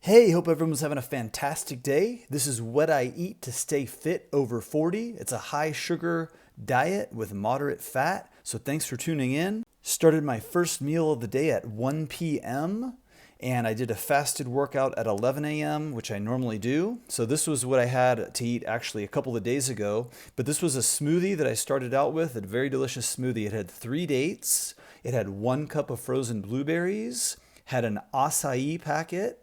Hey, hope everyone's having a fantastic day. This is what I eat to stay fit over 40. It's a high sugar diet with moderate fat. So thanks for tuning in. Started my first meal of the day at 1 p.m. and I did a fasted workout at 11 a.m., which I normally do. So this was what I had to eat actually a couple of days ago. But this was a smoothie that I started out with, a very delicious smoothie. It had 3 dates, it had 1 cup of frozen blueberries, had an acai packet.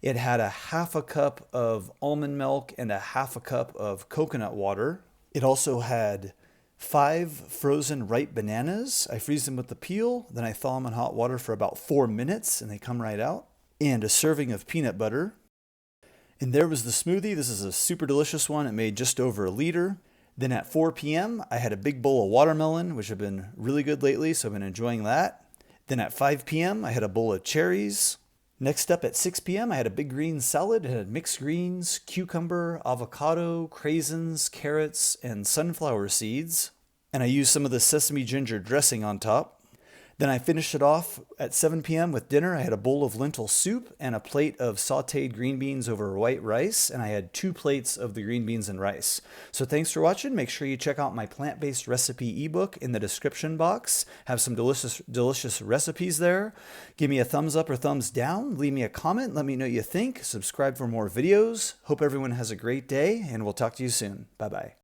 It had a half a cup of almond milk and a half a cup of coconut water. It also had 5 frozen ripe bananas. I freeze them with the peel, then I thaw them in hot water for about 4 minutes and they come right out. And a serving of peanut butter. And there was the smoothie. This is a super delicious one. It made just over a liter. Then at 4 p.m., I had a big bowl of watermelon, which have been really good lately, so I've been enjoying that. Then at 5 p.m., I had a bowl of cherries. Next up at 6 p.m., I had a big green salad. It had mixed greens, cucumber, avocado, craisins, carrots, and sunflower seeds. And I used some of the sesame ginger dressing on top. Then I finished it off at 7 p.m. with dinner. I had a bowl of lentil soup and a plate of sauteed green beans over white rice, and I had 2 plates of the green beans and rice. So thanks for watching. Make sure you check out my plant-based recipe ebook in the description box. Have some delicious recipes there. Give me a thumbs up or thumbs down. Leave me a comment. Let me know what you think. Subscribe for more videos. Hope everyone has a great day, and we'll talk to you soon. Bye-bye.